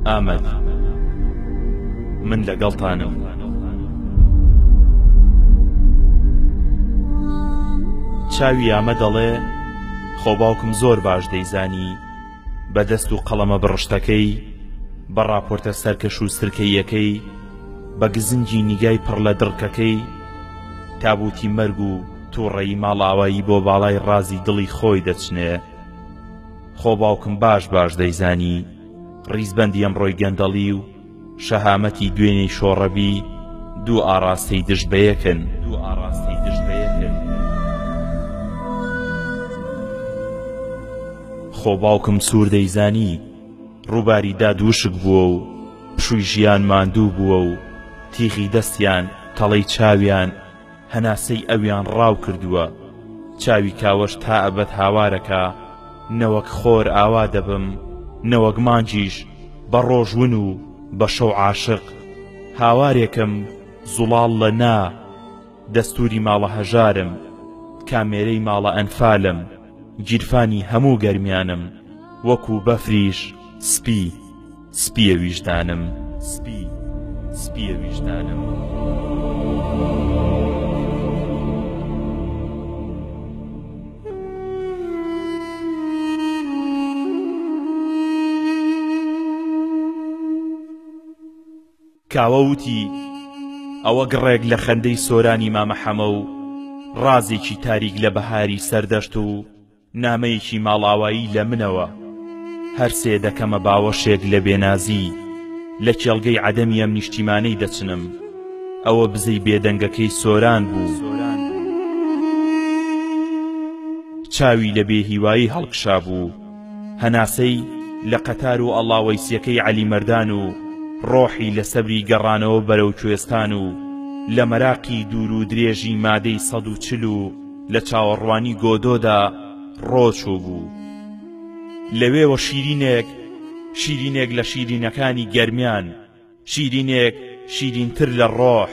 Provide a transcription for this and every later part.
ئامەد من لەگەڵتانم. چاوی ئامە دەڵێ خۆ باوکم زۆر باش دەیزانی بە دەست و قەڵەمە بڕشتەکەی، بە ڕاپۆرتە سەرکەش و سرکەیەکەی، بە گزنگی نیگای پڕ لە دڕکەکەی، تابوتی مەرگ و تووڕەیی ماڵاوایی بۆ باڵای ڕازی دڵی خۆی دەچنێ. خۆ باوکم باش باش دەیزانی ڕیزبەندی ئەمڕۆی گەندەڵی و شەهامەتی دوێنەی شۆڕەبی دوو ئاڕاستەی دژبەیەکن. خۆ باوکم سوور دەیزانی ڕووباری دادووشک بووە و پشووی ژیان ماندوو بووە و تیغی دەستیان تەڵەی چاویان هەناسەی ئەویان ڕاو کردووە. چاوی کاوەش تا ئەبەد هاوارەکە، نەوەک خۆر ئاوا دەبم، نەوەک مانجیش بە ڕۆژون و بە شەو عاشق. هاوارێکم زوڵاڵ لە نا، دەستوری ماڵە هەژارم، کامێرەی ماڵە ئەنفالم، گیرفانی هەموو گەرمیانم، وەکو بەفریش سپیە ویژدانم. سپیە ویژدانم. کاوە وتی ئەوە گڕێک لە خەندەی سۆرانی مامە حەمە و ڕازێکی تاریک لە بەهاری سەردەشت و نامەیەکی ماڵاوایی لە منەوە. هەر سێ دەکەمە باوەشێک لە بێنازی، لە کێڵگەی عەدەمی ئەم نیشتیمانەی دەچنم. ئەوە بزەی بێدەنگەکەی سۆران بوو، چاوی لە بێهیوایی هەڵکشا بوو، هەناسەی لە قەتار و ئەڵاوەیسیەکەی عەلی مەردان و ڕۆحی لە سەبری گەڕانەوە بەرەو کوێستان و لە مەراقی دوور و درێژی مادەی 140 و لە چاوەڕوانی گۆدۆدا ڕۆچوو بوو. لەوێوە شیرینێک لە شیرینەکانی گەرمیان، شیرینێک شیرینتر لە ڕۆح،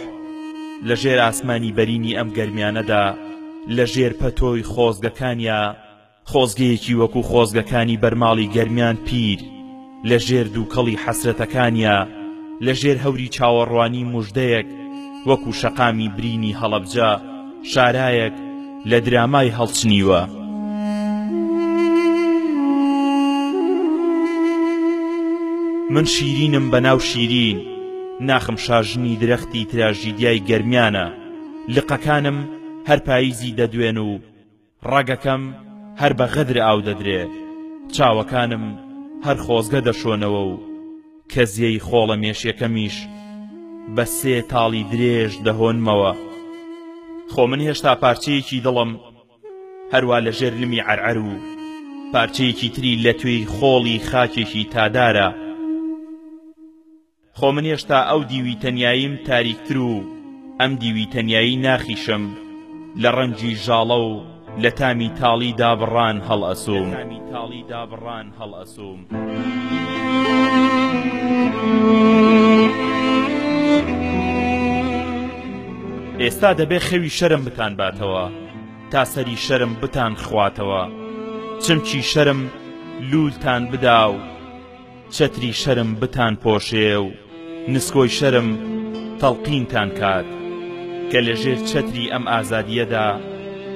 لە ژێر ئاسمانی بەرینی ئەم گەرمیانەدا، لە ژێر پەتۆی خۆزگەکانیا خۆزگەیەکی وەکو خۆزگەکانی بەرماڵی گەرمیان پیر، لە ژێر دووکەڵی حەسرەتەکانیا، لە ژێر هەوری چاوەڕوانی موژدەیەک وەکو شەقامی برینی هەڵەبجە، شارایەک لە درامای هەڵچنیوە. من شیرینم بەناو شیرین، ناخم شاژنی درەختی تراژیدیای گەرمیانە، لقەکانم هەر پاییزی دەدوێن و ڕەگەکەم هەر بە غەدر ئاو دەدرێ، چاوەکانم هەر خۆزگە دەشۆنەوە و کەزیەی خۆڵە مێشیەکەمیش بە سێ تاڵی درێژ دەهۆنمەوە. خۆ من هێشتا پارچەیەکی دڵم هەروە لە ژێر لمی عەرعەر و پارچەیەکی تری لە توێی خۆڵی خاکێکی تادارە. خۆ من هێشتا ئەو دیوی تەنیاییم تاریکتر و ئەم دیوی تەنیایی ناخیشم، لە ڕەنجی ژاڵە و لە تامی تاڵی دابڕان هەڵئەسوم. ئێستا دەبێ خەوی شەرم بتان باتەوە، تا سەری شەرم بتان خواتەوە، چمکی شەرم لولتان بدا و چەتری شەرم بتان پۆشێ و نسکۆی شەرم تەڵقینتان کات، کە لە ژێر چەتری ئەم ئازادیەدا،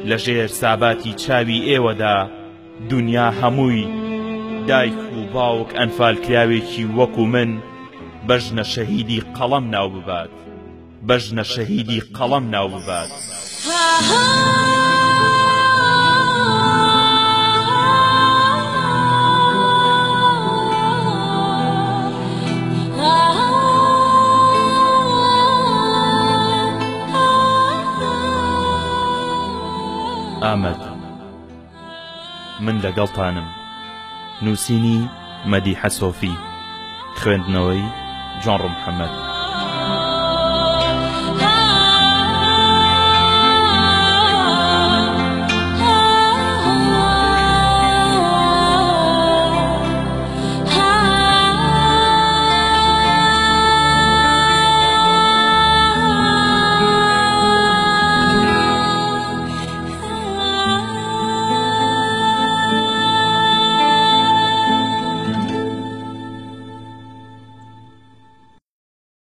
لە ژێر ساباتی چاوی ئێوەدا، دنیا هەمووی دایک و باوک ئەنفالکراوێکی وەکو من بەژنە شەهیدی قەڵەم ناو ببات، بەژنە شەهیدی قەڵەم ناو ببات. ئامەد من لەگەڵتانم. نووسینی مەدیحە سۆفی، خوێندنەوەی جۆن ڕوو محەممەد.